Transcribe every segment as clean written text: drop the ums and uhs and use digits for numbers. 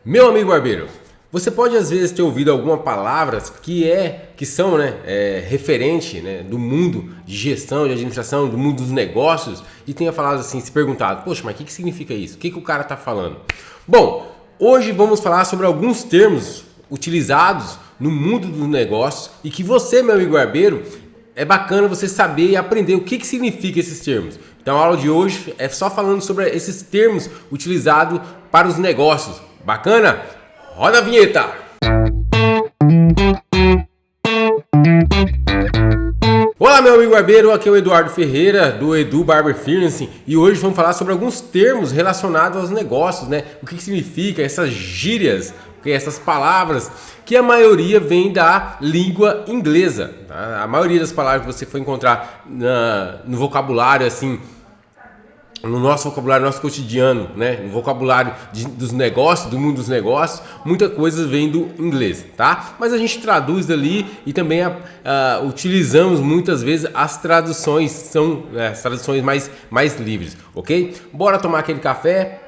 Meu amigo barbeiro, você pode às vezes ter ouvido algumas palavras que são referente, né, do mundo de gestão, de administração, do mundo dos negócios e tenha falado assim, se perguntado, poxa, mas o que significa isso? O que o cara está falando? Bom, hoje vamos falar sobre alguns termos utilizados no mundo dos negócios e que você, meu amigo barbeiro, é bacana você saber e aprender o que significa esses termos. Então a aula de hoje é só falando sobre esses termos utilizados para os negócios. Bacana? Roda a vinheta! Olá meu amigo barbeiro, aqui é o Eduardo Ferreira do Edu Barber Freelancing e hoje vamos falar sobre alguns termos relacionados aos negócios, né? O que significa essas gírias, essas palavras que a maioria vem da língua inglesa. Tá? A maioria das palavras que você for encontrar no vocabulário assim, no nosso vocabulário, nosso cotidiano, né? No vocabulário dos negócios, do mundo dos negócios, muita coisa vem do inglês, tá? Mas a gente traduz ali e também utilizamos muitas vezes as traduções, são as traduções mais livres, ok? Bora tomar aquele café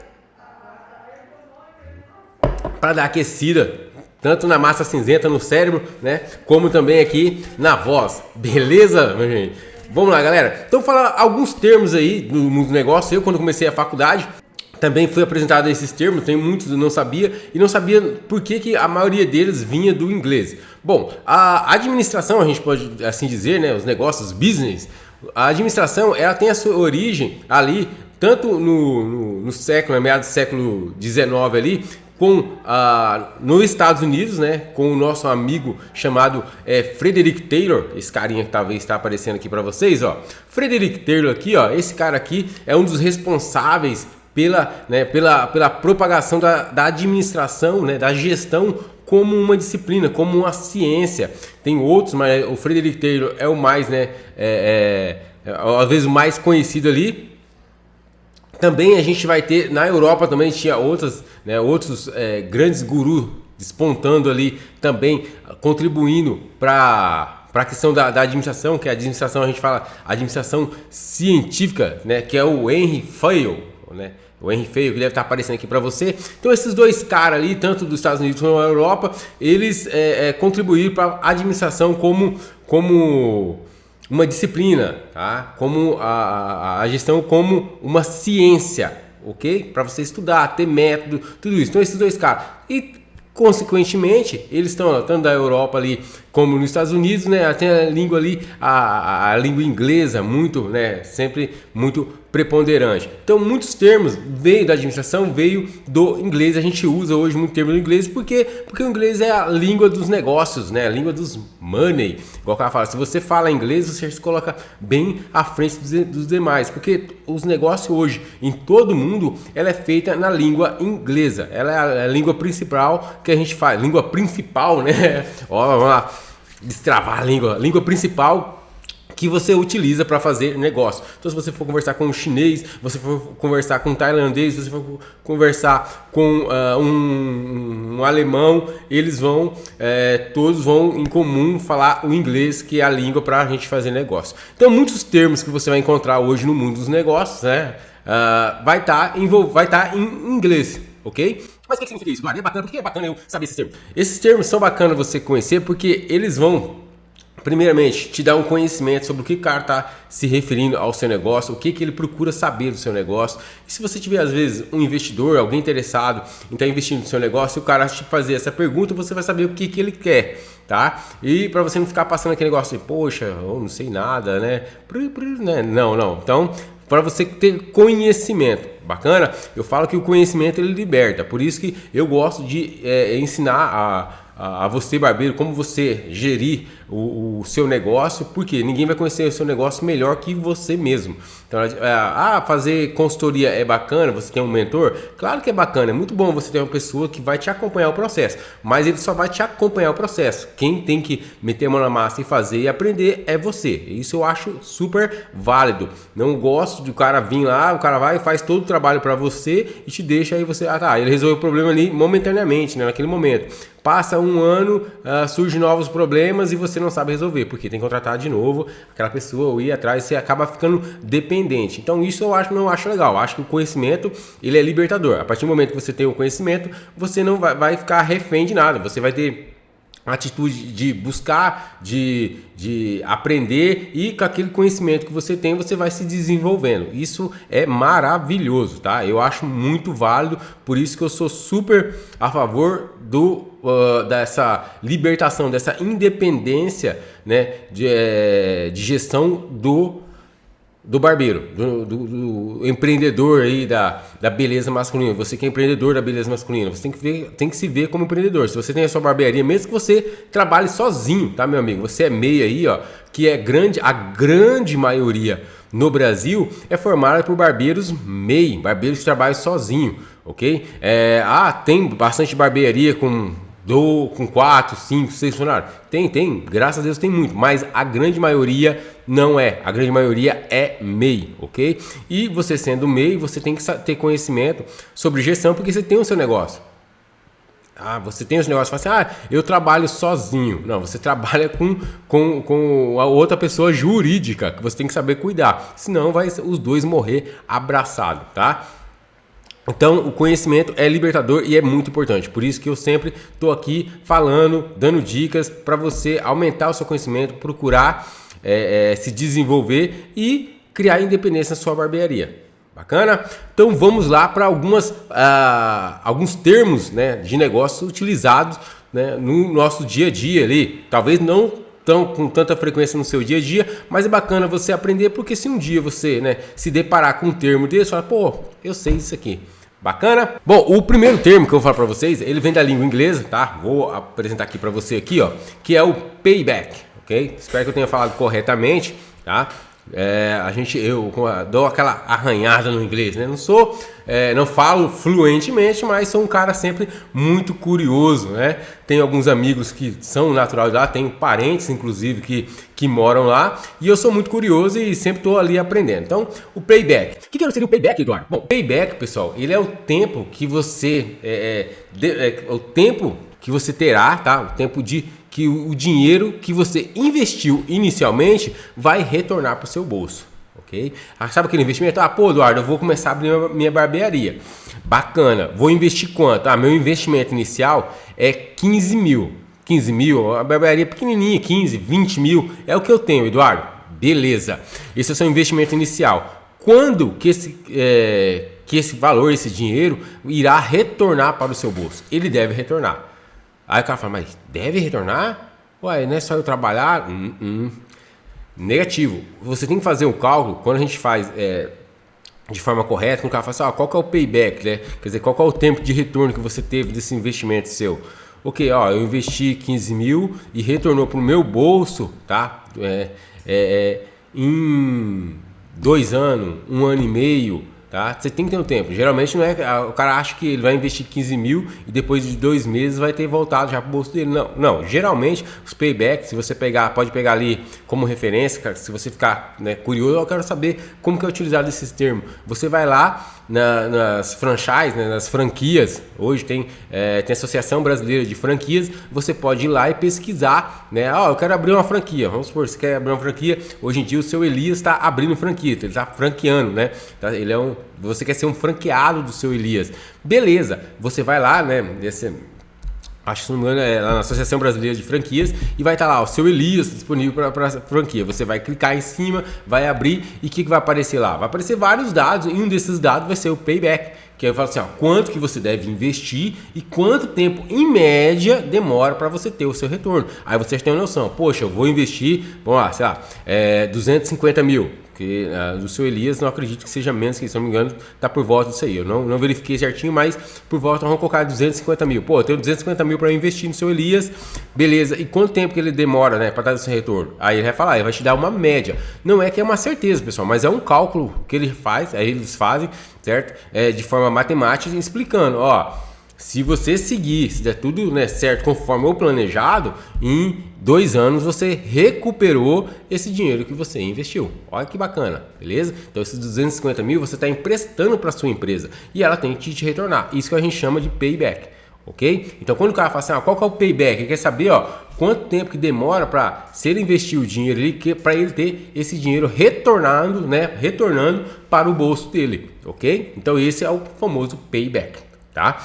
para dar aquecida, tanto na massa cinzenta, no cérebro, né? Como também aqui na voz, beleza, minha gente? Vamos lá, galera. Então, falar alguns termos aí do mundo do negócio. Eu, quando comecei a faculdade, também fui apresentado a esses termos. Tem muitos que eu não sabia e não sabia por que a maioria deles vinha do inglês. Bom, a administração, a gente pode assim dizer, né? Os negócios, business. A administração, ela tem a sua origem ali, tanto no século, meados do século XIX ali, nos Estados Unidos, né, com o nosso amigo chamado Frederick Taylor, esse carinha que talvez está aparecendo aqui para vocês, ó. Frederick Taylor aqui, ó, esse cara aqui é um dos responsáveis pela propagação da administração, né, da gestão como uma disciplina, como uma ciência. Tem outros, mas o Frederick Taylor é o mais, né, às vezes o mais conhecido ali. Também a gente vai ter, na Europa também tinha outros grandes gurus despontando ali, também contribuindo para a questão da administração, que a administração, a gente fala administração científica, né, que é o Henry Fayol, né? O Henry Fayol, que deve estar aparecendo aqui para você. Então esses dois caras ali, tanto dos Estados Unidos como da Europa, eles contribuíram para a administração como uma disciplina, tá? Como a gestão como uma ciência, ok? Para você estudar, ter método, tudo isso. Então esses dois caras. E consequentemente, eles estão tanto da Europa ali como nos Estados Unidos, né? Tem a língua ali, a língua inglesa muito, né? Sempre muito preponderante. Então muitos termos veio da administração, veio do inglês. A gente usa hoje muito termo do inglês porque o inglês é a língua dos negócios, né? A língua dos money. Igual o cara fala, se você fala inglês, você se coloca bem à frente dos demais, porque os negócios hoje em todo o mundo, ela é feita na língua inglesa. Ela é a língua principal que a gente faz, língua principal, né? Ó, vamos lá, destravar a língua principal que você utiliza para fazer negócio. Então, se você for conversar com um chinês, você for conversar com um tailandês, você for conversar com um alemão, eles vão, todos vão em comum falar o inglês, que é a língua para a gente fazer negócio. Então, muitos termos que você vai encontrar hoje no mundo dos negócios, né, vai estar em inglês, ok? Mas o que significa isso? Claro, é bacana, por que é bacana eu saber esses termos? Esses termos são bacanas você conhecer porque eles vão, primeiramente, te dar um conhecimento sobre o que o cara está se referindo ao seu negócio, o que ele procura saber do seu negócio. E se você tiver, às vezes, um investidor, alguém interessado em estar investindo no seu negócio, e o cara te fazer essa pergunta, você vai saber o que ele quer, tá? E para você não ficar passando aquele negócio de, poxa, eu não sei nada, né? Não. Então, para você ter conhecimento, bacana? Eu falo que o conhecimento ele liberta, por isso que eu gosto de ensinar a você, barbeiro, como você gerir o seu negócio, porque ninguém vai conhecer o seu negócio melhor que você mesmo. Então, fazer consultoria é bacana, você tem um mentor? Claro que é bacana, é muito bom você ter uma pessoa que vai te acompanhar o processo, mas ele só vai te acompanhar o processo. Quem tem que meter a mão na massa e fazer e aprender é você. Isso eu acho super válido. Não gosto de o cara vir lá, o cara vai e faz todo o trabalho para você e te deixa aí você, ele resolveu o problema ali momentaneamente, né, naquele momento. passa um ano, surgem novos problemas e você não sabe resolver, porque tem que contratar de novo aquela pessoa ou ir atrás, você acaba ficando dependente. Então isso eu não acho legal. Eu acho que o conhecimento ele é libertador. A partir do momento que você tem o conhecimento, você não vai ficar refém de nada. Você vai ter a atitude de buscar, de aprender, e com aquele conhecimento que você tem, você vai se desenvolvendo. Isso é maravilhoso, tá? Eu acho muito válido, por isso que eu sou super a favor dessa libertação, dessa independência, né, de gestão do barbeiro, do empreendedor aí da beleza masculina. Você que é empreendedor da beleza masculina, você tem que se ver como empreendedor. Se você tem a sua barbearia, mesmo que você trabalhe sozinho, tá, meu amigo? Você é MEI aí, ó, que é a grande maioria no Brasil é formada por barbeiros MEI, barbeiros que trabalham sozinho, ok? Tem bastante barbearia com 4, 5, 6 funcionários. Tem, graças a Deus tem muito, mas a grande maioria não é. A grande maioria é MEI, ok? E você sendo MEI, você tem que ter conhecimento sobre gestão, porque você tem o seu negócio. Você tem os negócios, fala assim, eu trabalho sozinho. Não, você trabalha com a outra pessoa jurídica, que você tem que saber cuidar. Senão vai os dois morrer abraçados, tá? Então, o conhecimento é libertador e é muito importante. Por isso que eu sempre estou aqui falando, dando dicas para você aumentar o seu conhecimento, procurar se desenvolver e criar independência na sua barbearia. Bacana? Então, vamos lá para alguns termos, né, de negócio utilizados, né, no nosso dia a dia ali. Talvez não com tanta frequência no seu dia a dia, mas é bacana você aprender, porque se um dia você, né, se deparar com um termo desse, fala, eu sei isso aqui. Bacana? Bom, o primeiro termo que eu vou falar para vocês, ele vem da língua inglesa, tá? Vou apresentar aqui para você aqui, ó, que é o payback, ok? Espero que eu tenha falado corretamente, tá? Eu dou aquela arranhada no inglês, né? Não falo fluentemente, mas sou um cara sempre muito curioso, né? Tenho alguns amigos que são naturais de lá, tenho parentes, inclusive, que moram lá, e eu sou muito curioso e sempre estou ali aprendendo. Então, o payback. O que seria o payback, Eduardo? Bom, payback, pessoal, ele é o tempo que você... o tempo que você terá, tá? O tempo que o dinheiro que você investiu inicialmente vai retornar para o seu bolso, ok? Sabe aquele investimento? Eduardo, eu vou começar a abrir minha barbearia. Bacana, vou investir quanto? Meu investimento inicial é 15 mil. 15 mil, a barbearia pequenininha, 15, 20 mil, é o que eu tenho, Eduardo. Beleza, esse é o seu investimento inicial. Quando que esse valor, esse dinheiro, irá retornar para o seu bolso? Ele deve retornar. Aí o cara fala, mas deve retornar? Ué, não é só eu trabalhar? Negativo. Você tem que fazer um cálculo, quando a gente faz de forma correta, quando o cara fala assim, qual que é o payback, né? Quer dizer, qual que é o tempo de retorno que você teve desse investimento seu? Ok, eu investi 15 mil e retornou para o meu bolso, tá? Em 2 anos, 1 ano e meio, tá? Você tem que ter um tempo. Geralmente não é. O cara acha que ele vai investir 15 mil e depois de 2 meses vai ter voltado já pro bolso dele. Não. Geralmente os paybacks, se você pode pegar ali como referência, cara, se você ficar, né, curioso, eu quero saber como que é utilizado esses termos. Você vai lá nas franchises, né, nas franquias. Hoje tem a Associação Brasileira de Franquias. Você pode ir lá e pesquisar, né? Eu quero abrir uma franquia. Vamos supor, você quer abrir uma franquia. Hoje em dia o seu Elias está abrindo franquia, ele está franqueando, né? Você quer ser um franqueado do seu Elias. Beleza, você vai lá, né? Acho que, se não me engano, é lá na Associação Brasileira de Franquias, e vai estar lá o seu Elias disponível para franquia. Você vai clicar em cima, vai abrir, e o que vai aparecer lá? Vai aparecer vários dados, e um desses dados vai ser o payback, que aí eu falo assim, quanto que você deve investir e quanto tempo, em média, demora para você ter o seu retorno. Aí você tem uma noção, poxa, eu vou investir, vamos lá, sei lá, 250 mil. Porque do seu Elias não acredito que seja menos, que se não me engano está por volta disso aí. Eu não verifiquei certinho, mas por volta vamos colocar 250 mil. Eu tenho 250 mil para investir no seu Elias, beleza. E quanto tempo que ele demora, né, para dar esse retorno? Aí ele vai falar, ele vai te dar uma média. Não é que é uma certeza, pessoal, mas é um cálculo que ele faz, aí eles fazem, certo? De forma matemática, explicando, se você seguir, se der tudo, né, certo, conforme o planejado, em 2 anos você recuperou esse dinheiro que você investiu. Olha que bacana, beleza? Então esses 250 mil você está emprestando para sua empresa e ela tem que te retornar. Isso que a gente chama de payback, ok? Então quando o cara fala assim, qual que é o payback? Ele quer saber, quanto tempo que demora para, se ele investir o dinheiro ali, para ele ter esse dinheiro retornando, né? Retornando para o bolso dele, ok? Então esse é o famoso payback, tá?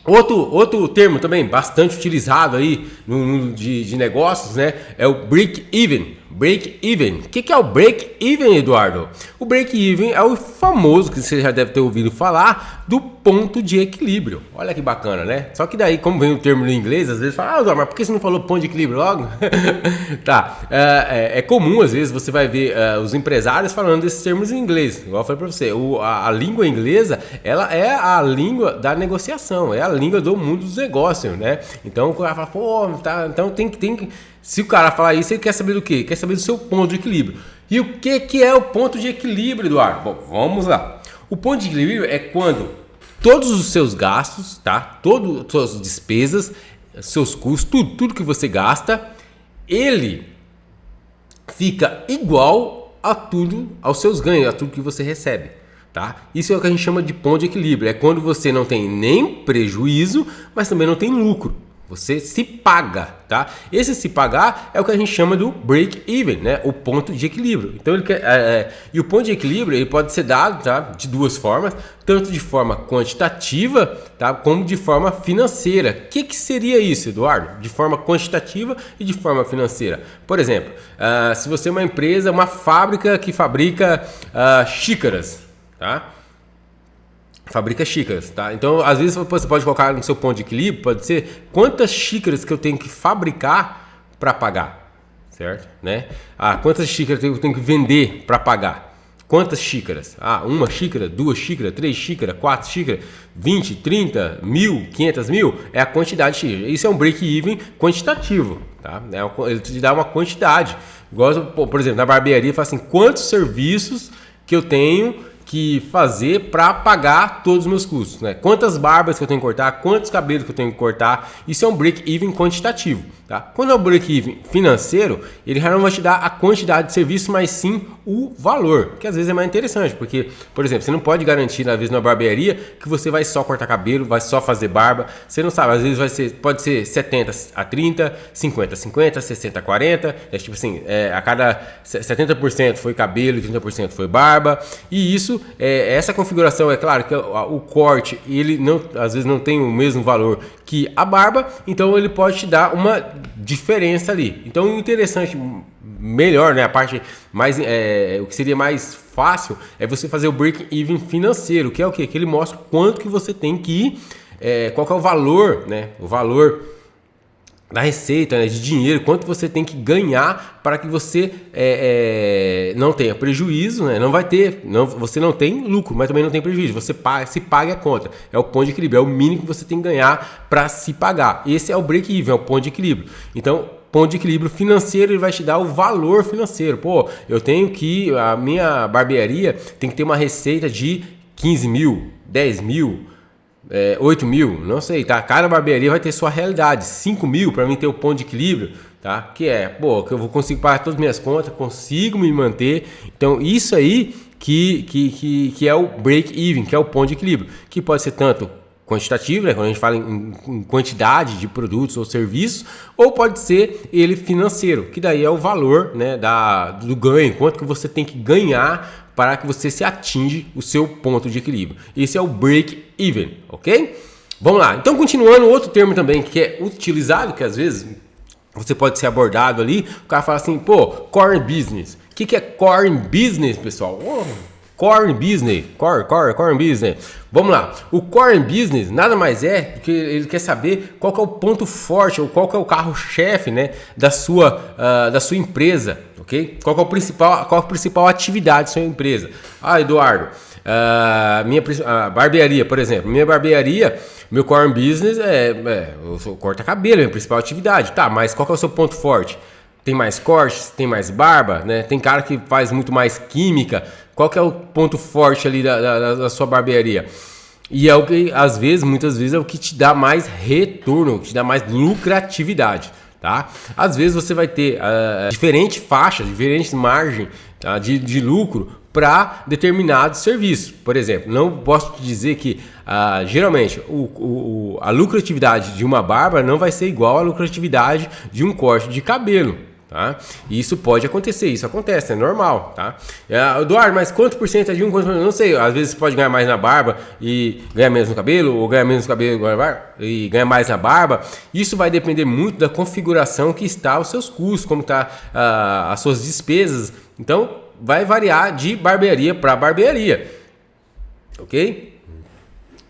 Outro termo também bastante utilizado aí no mundo de negócios, né? É o break-even. Break-even. O que é o break-even, Eduardo? O break-even é o famoso, que você já deve ter ouvido falar, do ponto de equilíbrio. Olha que bacana, né? Só que daí, como vem o termo no inglês, às vezes fala, Eduardo, mas por que você não falou ponto de equilíbrio logo? Tá, é comum, às vezes, você vai ver os empresários falando desses termos em inglês. Igual eu falei pra você, a língua inglesa, ela é a língua da negociação, é a língua do mundo dos negócios, né? Então, o cara fala, tá, então tem que... Se o cara falar isso, ele quer saber do quê? Quer saber do seu ponto de equilíbrio. E o que é o ponto de equilíbrio, Eduardo? Bom, vamos lá. O ponto de equilíbrio é quando todos os seus gastos, tá? Todas as suas despesas, seus custos, tudo que você gasta, ele fica igual a tudo, aos seus ganhos, a tudo que você recebe. Tá? Isso é o que a gente chama de ponto de equilíbrio. É quando você não tem nem prejuízo, mas também não tem lucro. Você se paga, tá? Esse se pagar é o que a gente chama do break-even, né? O ponto de equilíbrio. Então, e o ponto de equilíbrio ele pode ser dado, tá? De duas formas, tanto de forma quantitativa, tá? Como de forma financeira. O que seria isso, Eduardo? De forma quantitativa e de forma financeira. Por exemplo, se você é uma empresa, uma fábrica que fabrica xícaras, tá? Fabrica xícaras, tá? Então, às vezes você pode colocar no seu ponto de equilíbrio, pode ser quantas xícaras que eu tenho que fabricar para pagar, certo? Né? Quantas xícaras eu tenho que vender para pagar? Quantas xícaras? Uma xícara, duas xícaras, três xícaras, quatro xícaras, 20, 30, 1.000, 500 mil, é a quantidade de xícaras. Isso é um break-even quantitativo, tá? Ele te dá uma quantidade. Igual, por exemplo, na barbearia, fala assim, quantos serviços que eu tenho que fazer para pagar todos os meus custos, né? Quantas barbas que eu tenho que cortar, quantos cabelos que eu tenho que cortar, isso é um break-even quantitativo, tá? Quando é um break-even financeiro, ele já não vai te dar a quantidade de serviço, mas sim o valor, que às vezes é mais interessante, porque, por exemplo, você não pode garantir, às vezes, na barbearia, que você vai só cortar cabelo, vai só fazer barba, você não sabe, às vezes pode ser 70 a 30, 50 a 50, 60 a 40, tipo assim, a cada 70% foi cabelo e 30% foi barba, e isso, essa configuração, é claro que o corte, ele não, às vezes não tem o mesmo valor que a barba, então ele pode te dar uma diferença ali. Então o interessante, melhor, né, a parte mais, o que seria mais fácil é você fazer o break-even financeiro, que é o quê? Que ele mostra quanto que você tem que ir, qual que é o valor, né, o valor da receita, né, de dinheiro, quanto você tem que ganhar para que você não tenha prejuízo, né? Você não tem lucro, mas também não tem prejuízo, você se paga a conta, é o ponto de equilíbrio, é o mínimo que você tem que ganhar para se pagar, esse é o break-even, é o ponto de equilíbrio. Então, ponto de equilíbrio financeiro, ele vai te dar o valor financeiro. Eu tenho que, a minha barbearia tem que ter uma receita de 15 mil, 10 mil, 8 mil, não sei, tá? Cada barbearia vai ter sua realidade. 5 mil para mim ter o ponto de equilíbrio, tá? Que eu vou conseguir pagar todas as minhas contas, consigo me manter. Então, isso aí que é o break-even, que é o ponto de equilíbrio, que pode ser tanto quantitativo, né, quando a gente fala em quantidade de produtos ou serviços, ou pode ser ele financeiro, que daí é o valor, né, do ganho, quanto que você tem que ganhar para que você se atinge o seu ponto de equilíbrio. Esse é o break-even, ok? Vamos lá. Então, continuando, outro termo também que é utilizado, que às vezes você pode ser abordado ali, o cara fala assim, core business. O que é core business, pessoal? Core business, core business. Vamos lá. O core business nada mais é do que ele quer saber qual que é o ponto forte ou qual que é o carro-chefe, né, da sua empresa, ok? Qual é a principal atividade da sua empresa? Eduardo, minha barbearia, por exemplo, meu core business eu corto cabelo, é a principal atividade. Tá, mas qual que é o seu ponto forte? Tem mais cortes, tem mais barba, né? Tem cara que faz muito mais química. Qual que é o ponto forte ali da sua barbearia? E é o que, muitas vezes, é o que te dá mais retorno, que te dá mais lucratividade, tá? Às vezes você vai ter diferentes faixas, diferentes margens, tá, de lucro para determinados serviços. Por exemplo, não posso te dizer que geralmente a lucratividade de uma barba não vai ser igual à lucratividade de um corte de cabelo. Tá? Isso pode acontecer, isso acontece, é normal, tá? Eduardo, mas quanto por cento é de um, quanto por cento? Não sei, às vezes você pode ganhar mais na barba e ganhar menos no cabelo, ou ganhar menos no cabelo e ganhar mais na barba. Isso vai depender muito da configuração que está os seus custos, como está as suas despesas. Então, vai variar de barbearia para barbearia, ok?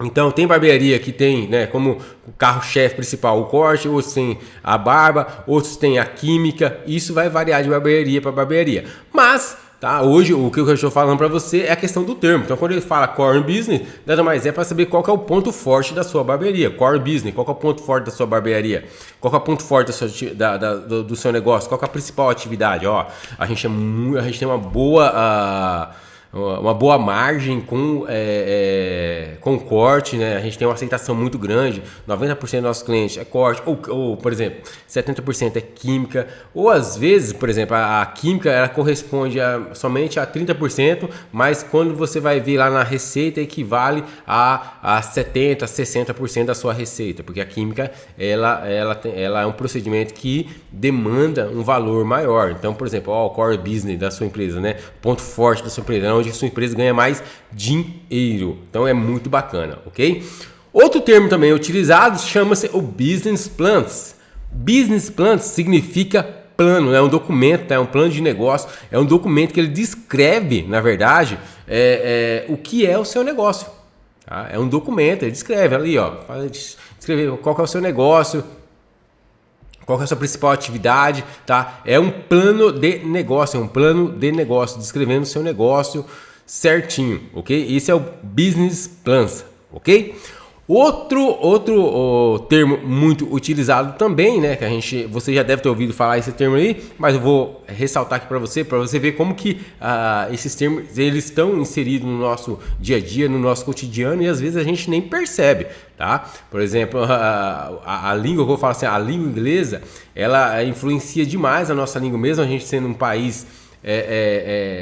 Então tem barbearia que tem, né, como o carro-chefe principal o corte, outros tem a barba, outros tem a química. Isso vai variar de barbearia para barbearia. Mas, tá, hoje o que eu estou falando para você é a questão do termo. Então quando ele fala core business, nada mais é para saber qual que é o ponto forte da sua barbearia. Core business, qual que é o ponto forte da sua barbearia? Qual que é o ponto forte do seu negócio? Qual que é a principal atividade? Ó, a gente tem uma boa margem com corte, né? A gente tem uma aceitação muito grande, 90% dos nossos clientes é corte, ou por exemplo, 70% é química, ou às vezes, por exemplo, a química ela corresponde somente a 30%, mas quando você vai ver lá na receita equivale a 70%, 60% da sua receita, porque a química ela é um procedimento que demanda um valor maior. Então, por exemplo, o core business da sua empresa, né? Ponto forte da sua empresa, onde a sua empresa ganha mais dinheiro. Então é muito bacana, ok? Outro termo também utilizado chama-se o business plans. Business plans significa plano, é um documento, é um plano de negócio, é um documento que ele descreve, na verdade, o que é o seu negócio. Tá? É um documento, ele descreve ali, ó, descrever qual que é o seu negócio, qual que é a sua principal atividade, tá? É um plano de negócio, descrevendo o seu negócio certinho, ok? Esse é o business plans, ok? Outro termo muito utilizado também, né? Que você já deve ter ouvido falar esse termo aí, mas eu vou ressaltar aqui para você ver como que esses termos eles estão inseridos no nosso dia a dia, no nosso cotidiano e às vezes a gente nem percebe, tá? Por exemplo, a língua, eu vou falar assim, a língua inglesa, ela influencia demais a nossa língua, mesmo a gente sendo um país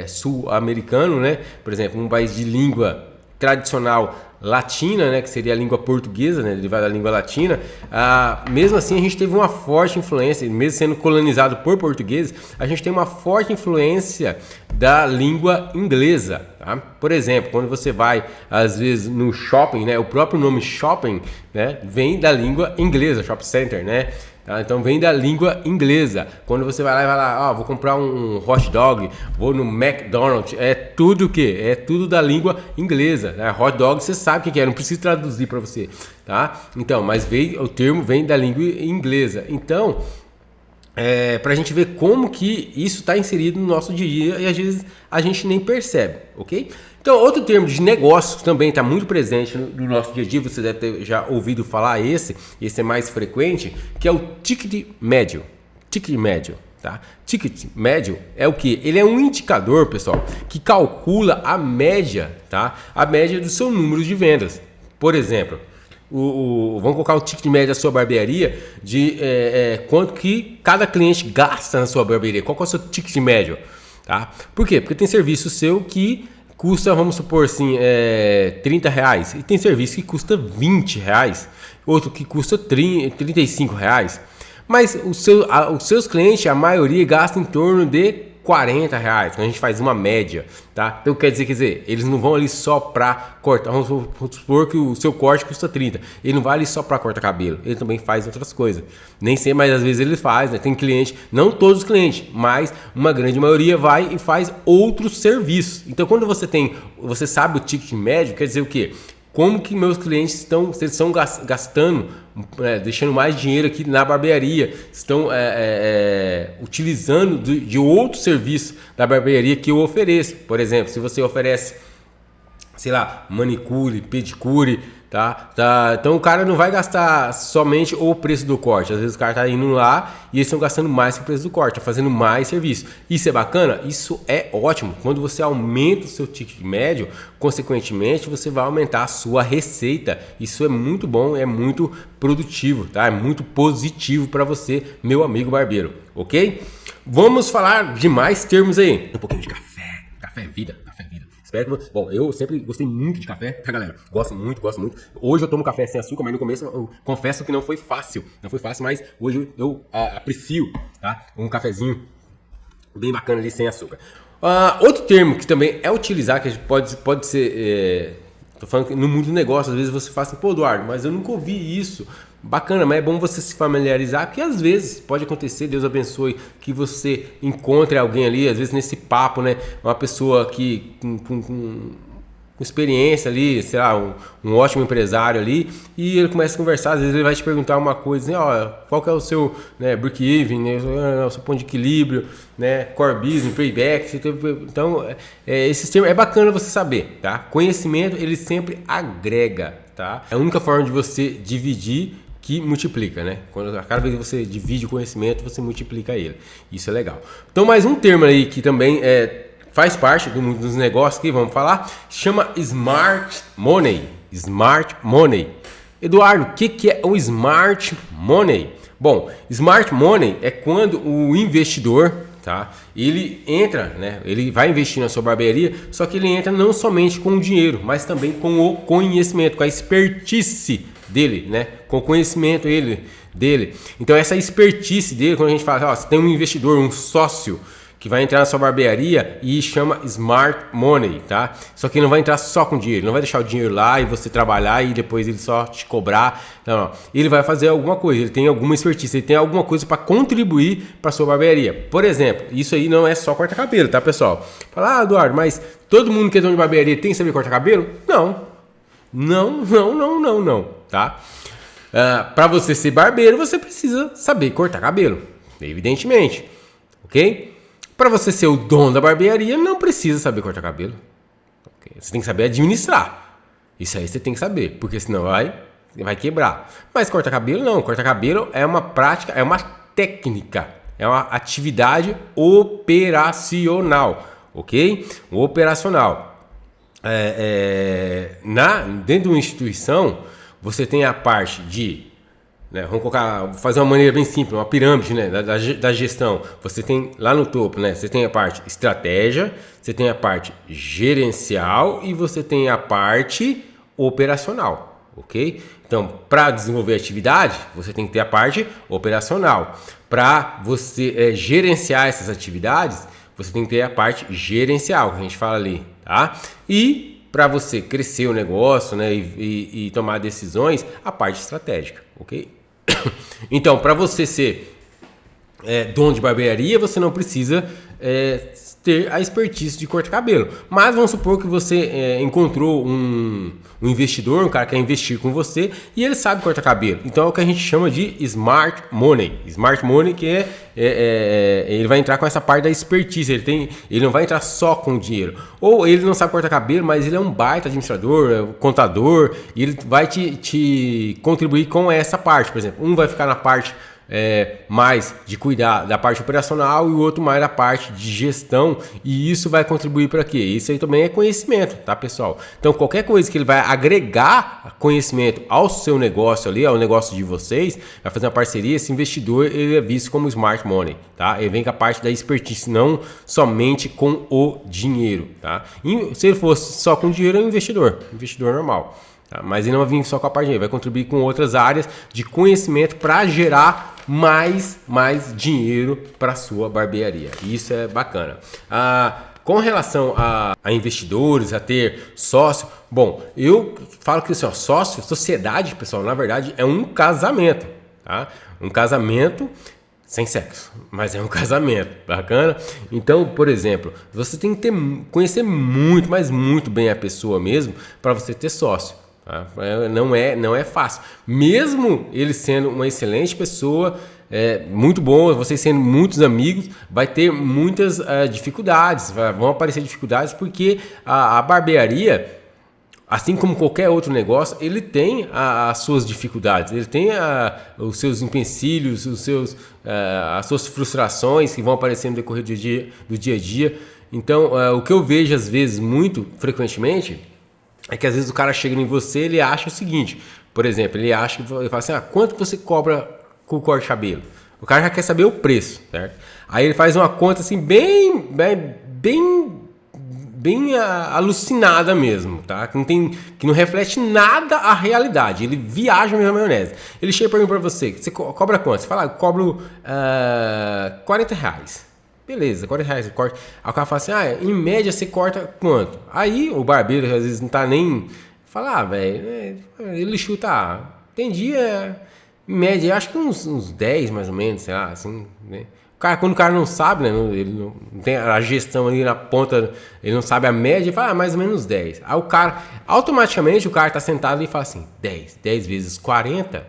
sul-americano, né? Por exemplo, um país de língua tradicional latina, né, que seria a língua portuguesa, né, derivada da língua latina, mesmo assim a gente teve uma forte influência, mesmo sendo colonizado por portugueses, a gente tem uma forte influência da língua inglesa, tá? Por exemplo, quando você vai às vezes no shopping, né, o próprio nome shopping, né, vem da língua inglesa, shopping center, né? Tá? Então vem da língua inglesa. Quando você vai lá, vou comprar um hot dog, vou no McDonald's, é tudo o quê? É tudo da língua inglesa, né? Hot dog você sabe o que é, não preciso traduzir para você, tá? Então, mas o termo vem da língua inglesa. Então, para a gente ver como que isso está inserido no nosso dia a dia e às vezes a gente nem percebe, ok? Então, outro termo de negócio também está muito presente no nosso dia a dia, você deve ter já ouvido falar esse é mais frequente, que é o ticket médio. Ticket médio, tá? Ticket médio é o que? Ele é um indicador, pessoal, que calcula a média, tá? A média do seu número de vendas. Por exemplo, vamos colocar o ticket médio da sua barbearia de quanto que cada cliente gasta na sua barbearia. Qual que é o seu ticket médio? Tá? Por quê? Porque tem serviço seu que custa, vamos supor assim, R$30. E tem serviço que custa R$20. Outro que custa R$35. Mas os seus clientes, a maioria gasta em torno de R$40, quando a gente faz uma média, tá? Então quer dizer, eles não vão ali só para cortar, vamos supor que o seu corte custa 30, ele não vai ali só para cortar cabelo, ele também faz outras coisas, nem sei, mas às vezes ele faz, né? Tem cliente, não todos os clientes, mas uma grande maioria vai e faz outros serviços. Então quando você sabe o ticket médio, quer dizer o quê? Como que meus clientes estão gastando, deixando mais dinheiro aqui na barbearia, estão utilizando de outro serviço da barbearia que eu ofereço. Por exemplo, se você oferece, sei lá, manicure, pedicure, tá? Então o cara não vai gastar somente o preço do corte. Às vezes o cara tá indo lá e eles estão gastando mais que o preço do corte, tá fazendo mais serviço. Isso é bacana? Isso é ótimo. Quando você aumenta o seu ticket médio, consequentemente você vai aumentar a sua receita. Isso é muito bom, é muito produtivo, tá? É muito positivo para você, meu amigo barbeiro, ok? Vamos falar de mais termos aí. Um pouquinho de café, café é vida, café é vida. Espero que... Bom, eu sempre gostei muito de café, tá, galera? Gosto muito, gosto muito. Hoje eu tomo café sem açúcar, mas no começo eu confesso que não foi fácil. Não foi fácil, mas hoje eu aprecio, tá? Um cafezinho bem bacana ali sem açúcar. Outro termo que também é utilizado, que pode ser... tô falando que no mundo do negócio, às vezes você fala assim, pô, Eduardo, mas eu nunca ouvi isso. Bacana, mas é bom você se familiarizar, porque às vezes pode acontecer, Deus abençoe, que você encontre alguém ali, às vezes nesse papo, né? Uma pessoa que com experiência ali, sei lá, um ótimo empresário ali, e ele começa a conversar, às vezes ele vai te perguntar uma coisa, assim, ó, qual que é o seu, né, break-even, né, o seu ponto de equilíbrio, né, core business, payback, então esses termos é bacana você saber, tá? Conhecimento, ele sempre agrega, tá? É a única forma de você dividir que multiplica, né? Cada vez que você divide o conhecimento, você multiplica ele. Isso é legal. Então, mais um termo aí que também faz parte do mundo dos negócios que vamos falar, chama Smart Money. Smart Money. Eduardo, o que é o Smart Money? Bom, Smart Money é quando o investidor, tá? Ele entra, né? Ele vai investir na sua barbearia, só que ele entra não somente com o dinheiro, mas também com o conhecimento, com a expertise dele, né? Com o conhecimento dele. Então essa expertise dele, quando a gente fala, ó, você tem um investidor, um sócio que vai entrar na sua barbearia e chama Smart Money, tá? Só que ele não vai entrar só com dinheiro, ele não vai deixar o dinheiro lá e você trabalhar e depois ele só te cobrar. Não. Ele vai fazer alguma coisa, ele tem alguma expertise, ele tem alguma coisa para contribuir para sua barbearia. Por exemplo, isso aí não é só cortar cabelo, tá, pessoal? Fala, Eduardo, mas todo mundo que é dono de barbearia tem que saber cortar cabelo? Não, tá? Para você ser barbeiro, você precisa saber cortar cabelo, evidentemente, ok? Para você ser o dono da barbearia, não precisa saber cortar cabelo. Okay? Você tem que saber administrar. Isso aí você tem que saber, porque senão vai quebrar. Mas cortar cabelo não. Cortar cabelo é uma prática, é uma técnica, é uma atividade operacional, ok? Operacional. Dentro de uma instituição, você tem a parte de... Né, vamos fazer uma maneira bem simples, uma pirâmide, né, da gestão. Você tem lá no topo, né, você tem a parte estratégia, você tem a parte gerencial e você tem a parte operacional, ok? Então, para desenvolver a atividade, você tem que ter a parte operacional. Para você gerenciar essas atividades, você tem que ter a parte gerencial, que a gente fala ali, tá? E para você crescer o negócio, né, e tomar decisões, a parte estratégica, ok? Então, para você ser dono de barbearia, você não precisa ter a expertise de cortar cabelo. Mas vamos supor que você encontrou um investidor, um cara que quer investir com você e ele sabe cortar cabelo. Então é o que a gente chama de Smart Money. Smart Money que ele vai entrar com essa parte da expertise. Ele não vai entrar só com o dinheiro. Ou ele não sabe cortar cabelo, mas ele é um baita administrador, contador, e ele vai te contribuir com essa parte. Por exemplo, um vai ficar na parte mais de cuidar da parte operacional e o outro mais da parte de gestão, e isso vai contribuir para quê? Isso aí também é conhecimento, tá, pessoal? Então qualquer coisa que ele vai agregar conhecimento ao seu negócio ali, ao negócio de vocês, vai fazer uma parceria, esse investidor ele é visto como Smart Money, tá? Ele vem com a parte da expertise, não somente com o dinheiro, tá? E se ele fosse só com dinheiro, é um investidor normal. Mas ele não vai vir só com a parte de dinheiro, vai contribuir com outras áreas de conhecimento para gerar mais dinheiro para a sua barbearia. Isso é bacana. Com relação a investidores, a ter sócio, bom, eu falo que assim, sócio, sociedade, pessoal, na verdade é um casamento, tá? Um casamento sem sexo, mas é um casamento, bacana? Então, por exemplo, você tem que conhecer muito, mas muito bem a pessoa mesmo para você ter sócio. Tá? Não é fácil. Mesmo ele sendo uma excelente pessoa, muito bom, vocês sendo muitos amigos, vai ter muitas dificuldades, vão aparecer dificuldades porque a barbearia, assim como qualquer outro negócio, ele tem as suas dificuldades, ele tem os seus empecilhos, as suas frustrações que vão aparecer no decorrer do dia a dia. Então, o que eu vejo às vezes, muito frequentemente, é que às vezes o cara chega em você, ele acha o seguinte, por exemplo, ele fala assim, quanto você cobra com o corte de cabelo? O cara já quer saber o preço, certo? Aí ele faz uma conta assim bem bem alucinada mesmo, tá? Que não reflete nada a realidade. Ele viaja mesmo na maionese. Ele chega e pergunta pra você cobra quanto? Você fala, cobro R$40. Beleza, R$40 corte. Aí o cara fala assim, em média você corta quanto? Aí o barbeiro às vezes não tá nem... Fala, velho, ele chuta, tem dia, em média, acho que uns 10 mais ou menos, sei lá, assim, né? Quando o cara não sabe, né, ele não tem a gestão ali na ponta, ele não sabe a média, ele fala, mais ou menos 10. Aí o cara, automaticamente o cara tá sentado ali e fala assim, 10 vezes 40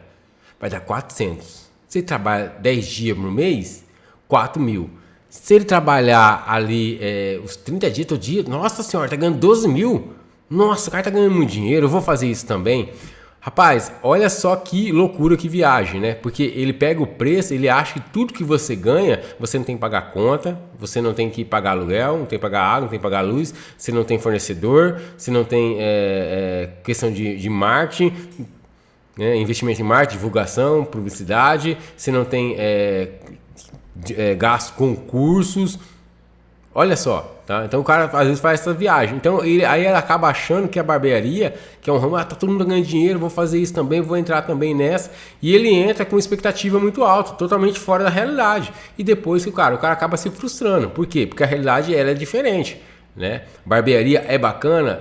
vai dar 400. Se ele trabalha 10 dias no mês, 4.000. Se ele trabalhar ali os 30 dias todo dia, nossa senhora, tá ganhando 12.000. Nossa, o cara tá ganhando muito dinheiro, eu vou fazer isso também. Rapaz, olha só que loucura, que viagem, né? Porque ele pega o preço, ele acha que tudo que você ganha, você não tem que pagar conta, você não tem que pagar aluguel, não tem que pagar água, não tem que pagar luz, você não tem fornecedor, você não tem questão de marketing, né? Investimento em marketing, divulgação, publicidade, você não tem gasto com cursos. Olha só, tá? Então o cara às vezes faz essa viagem. Então aí ele acaba achando que a barbearia, que é um ramo, tá todo mundo ganhando dinheiro, vou fazer isso também, vou entrar também nessa. E ele entra com uma expectativa muito alta, totalmente fora da realidade. E depois que o cara acaba se frustrando. Por quê? Porque a realidade ela é diferente, né? Barbearia é bacana?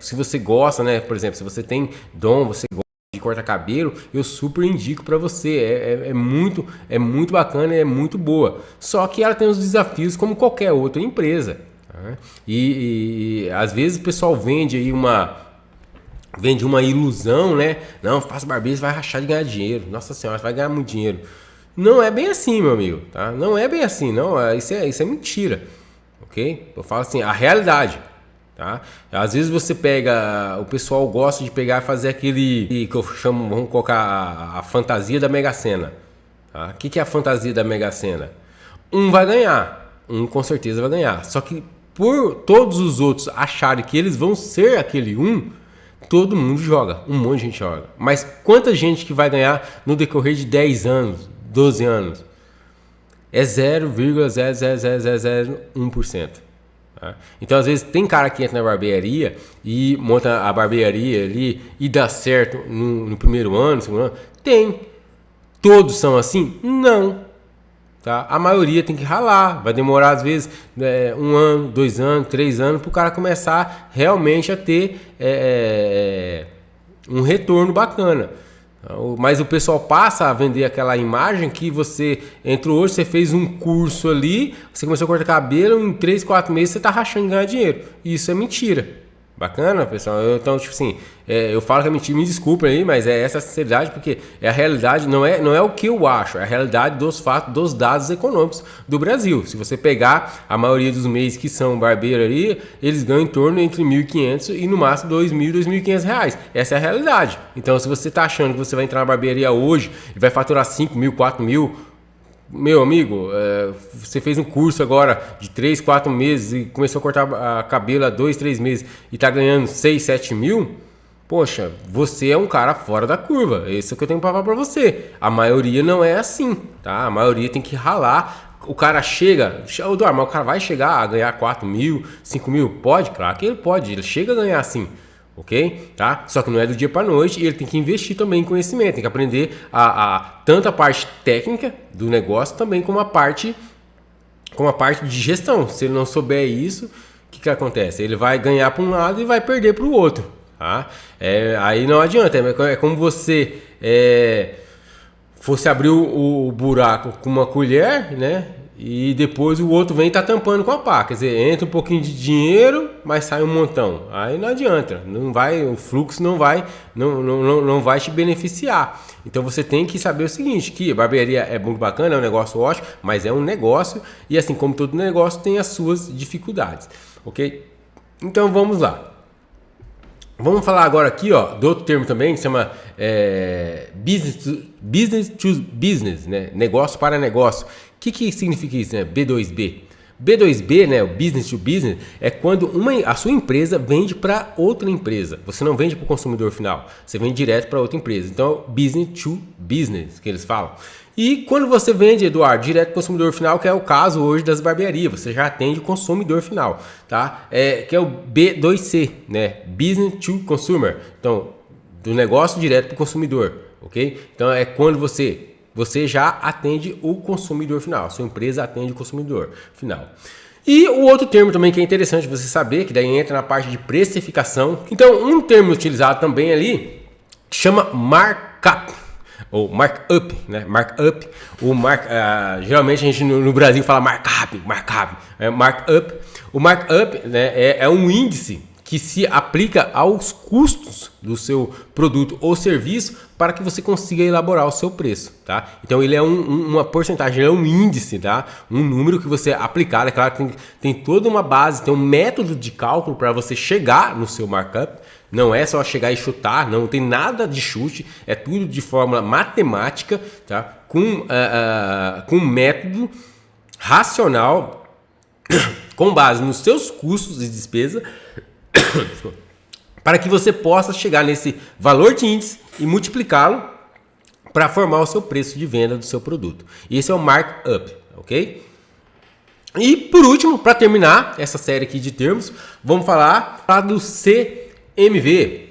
Se você gosta, né? Por exemplo, se você tem dom, você gosta de cortar cabelo, eu super indico para você, é muito bacana, é muito boa, só que ela tem os desafios como qualquer outra empresa, tá? E às vezes o pessoal vende uma ilusão, né? Não, faça barbeiro, você vai rachar de ganhar dinheiro, nossa senhora, você vai ganhar muito dinheiro. Não é bem assim, meu amigo, tá? Não é bem assim, não, isso é mentira, ok? Eu falo assim, a realidade. Tá? Às vezes você pega, o pessoal gosta de pegar e fazer aquele que eu chamo, vamos colocar a fantasia da Mega Sena. Tá? O que é a fantasia da Mega Sena? Um vai ganhar, um com certeza vai ganhar. Só que por todos os outros acharem que eles vão ser aquele um, todo mundo joga, um monte de gente joga. Mas quanta gente que vai ganhar no decorrer de 10 anos, 12 anos? É 0,00001%. Então às vezes tem cara que entra na barbearia e monta a barbearia ali e dá certo no primeiro ano, no segundo ano. Tem. Todos são assim? Não. Tá? A maioria tem que ralar. Vai demorar às vezes 1 ano, 2 anos, 3 anos para o cara começar realmente a ter um retorno bacana. Mas o pessoal passa a vender aquela imagem que você entrou hoje, você fez um curso ali, você começou a cortar cabelo, em 3, 4 meses você está rachando de ganhar dinheiro. E isso é mentira. Bacana, pessoal? Então, tipo assim, eu falo que é mentira, me desculpa aí, mas é essa a sinceridade, porque é a realidade, não é o que eu acho, é a realidade dos fatos, dos dados econômicos do Brasil. Se você pegar a maioria dos MEIs que são barbeiro ali, eles ganham em torno entre 1.500 e no máximo 2.000, 2.500 reais. Essa é a realidade. Então, se você está achando que você vai entrar na barbearia hoje e vai faturar 5.000, 4.000, meu amigo, você fez um curso agora de 3, 4 meses e começou a cortar a cabelo há 2, 3 meses e tá ganhando 6, 7 mil, poxa, você é um cara fora da curva. Isso é o que eu tenho para falar para você. A maioria não é assim, tá? A maioria tem que ralar. O cara chega, mas o cara vai chegar a ganhar 4 mil, 5 mil? Pode? Claro que ele pode, ele chega a ganhar assim. Ok? Tá? Só que não é do dia para noite e ele tem que investir também em conhecimento, tem que aprender tanto a parte técnica do negócio também como a parte de gestão. Se ele não souber isso, o que acontece? Ele vai ganhar para um lado e vai perder para o outro. Tá? Aí não adianta, é como você fosse abrir o buraco com uma colher, né? E depois o outro vem e tá tampando com a pá. Quer dizer, entra um pouquinho de dinheiro, mas sai um montão. Aí não adianta. Não vai, o fluxo não vai te beneficiar. Então você tem que saber o seguinte, que a barbearia é muito bacana, é um negócio ótimo, mas é um negócio e assim como todo negócio tem as suas dificuldades. Ok? Então vamos lá. Vamos falar agora aqui, ó, do outro termo também que se chama business to business, né? Negócio para negócio. O que significa isso, né? B2B. B2B, né, o business to business, é quando a sua empresa vende para outra empresa. Você não vende para o consumidor final, você vende direto para outra empresa. Então, business to business, que eles falam. E quando você vende, Eduardo, direto para o consumidor final, que é o caso hoje das barbearias, você já atende o consumidor final, tá? Que é o B2C, né? Business to Consumer. Então, do negócio direto para o consumidor, ok? Então, é quando você já atende o consumidor final, sua empresa atende o consumidor final. E o outro termo também que é interessante você saber, que daí entra na parte de precificação. Então, um termo utilizado também ali chama markup, ou markup, né? Markup, geralmente a gente no Brasil fala markup. Markup. O markup, né, é um índice que se aplica aos custos do seu produto ou serviço para que você consiga elaborar o seu preço, tá? Então ele é uma porcentagem, ele é um índice, tá? Um número que você aplicar, é claro que tem toda uma base, tem um método de cálculo para você chegar no seu markup. Não é só chegar e chutar, não tem nada de chute, é tudo de forma matemática, tá? Com um método racional, com base nos seus custos e despesa, para que você possa chegar nesse valor de índice e multiplicá-lo para formar o seu preço de venda do seu produto. Esse é o markup, ok? E por último, para terminar essa série aqui de termos, vamos falar do CMV.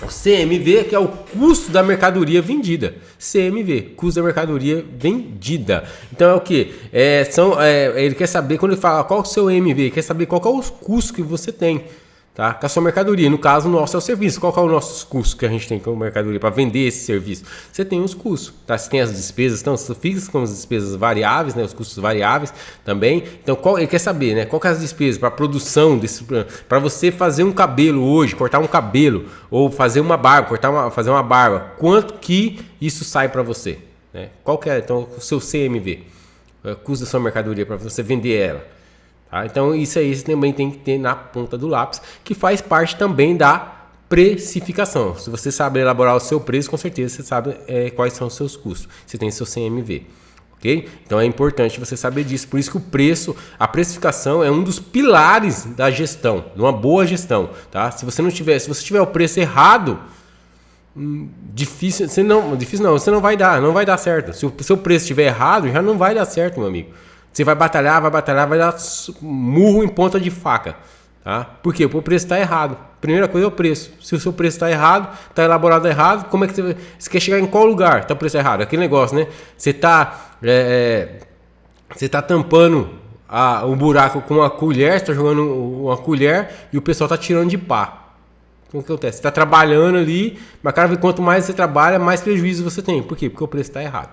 O CMV, que é o custo da mercadoria vendida. CMV, custo da mercadoria vendida. Então é o que? Ele quer saber, quando ele fala qual é o seu MV, ele quer saber qual é o custo que você tem, tá? Com a sua mercadoria. No caso, o nosso é o serviço. Qual é o nosso custo que a gente tem com a mercadoria para vender esse serviço? Você tem os custos, tá? Você tem as despesas, tanto fixas como as despesas variáveis, né? Os custos variáveis também. Então, ele quer saber, né? Qual que é as despesas para produção para você fazer um cabelo hoje, cortar um cabelo, ou fazer uma barba, fazer uma barba. Quanto que isso sai para você, né? Qual que é, então, o seu CMV? O custo da sua mercadoria para você vender ela. Tá? Então isso aí você também tem que ter na ponta do lápis, que faz parte também da precificação. Se você sabe elaborar o seu preço, com certeza você sabe quais são os seus custos. Você tem seu CMV, ok? Então é importante você saber disso. Por isso que a precificação é um dos pilares da gestão, de uma boa gestão, tá? Se você tiver o preço errado, você não vai dar certo. Se o seu preço estiver errado, já não vai dar certo, meu amigo. Você vai batalhar, vai dar murro em ponta de faca, tá? Por quê? Porque o preço está errado. Primeira coisa é o preço. Se o seu preço está errado, está elaborado errado, como é que você quer chegar em qual lugar? Está o preço errado. Aquele negócio, né? Você está tampando um buraco com uma colher, você está jogando uma colher e o pessoal está tirando de pá. Então o que acontece? Você está trabalhando ali, mas quanto mais você trabalha, mais prejuízo você tem. Por quê? Porque o preço está errado.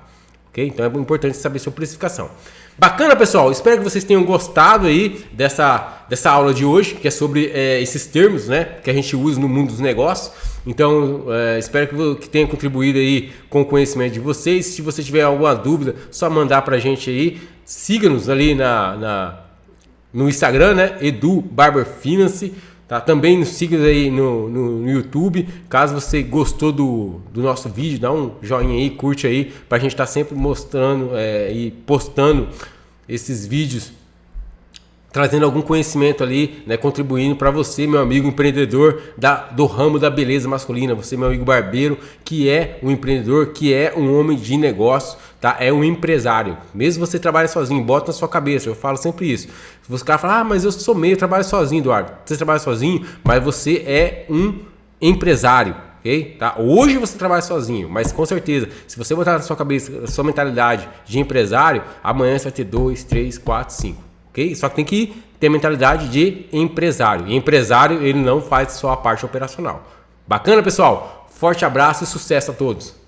Okay? Então é importante saber sua precificação. Bacana, pessoal, espero que vocês tenham gostado aí dessa aula de hoje, que é sobre esses termos, né, que a gente usa no mundo dos negócios. Então, espero que tenha contribuído aí com o conhecimento de vocês. Se você tiver alguma dúvida, só mandar pra gente aí. Siga-nos ali no Instagram, né, Edu Barber Finance. Tá? Também nos siga aí no YouTube. Caso você gostou do nosso vídeo, dá um joinha aí, curte aí, pra gente estar sempre mostrando e postando esses vídeos, trazendo algum conhecimento ali, né, contribuindo para você, meu amigo empreendedor do ramo da beleza masculina, você, meu amigo barbeiro, que é um empreendedor, que é um homem de negócio, tá? É um empresário. Mesmo você trabalha sozinho, bota na sua cabeça, eu falo sempre isso. Se você fala, mas eu sou meio, eu trabalho sozinho, Eduardo. Você trabalha sozinho, mas você é um empresário. Okay? Tá? Hoje você trabalha sozinho, mas com certeza, se você botar na sua cabeça a sua mentalidade de empresário, amanhã você vai ter 2, 3, 4, 5. Okay? Só que tem que ter a mentalidade de empresário. E empresário, ele não faz só a parte operacional. Bacana, pessoal? Forte abraço e sucesso a todos!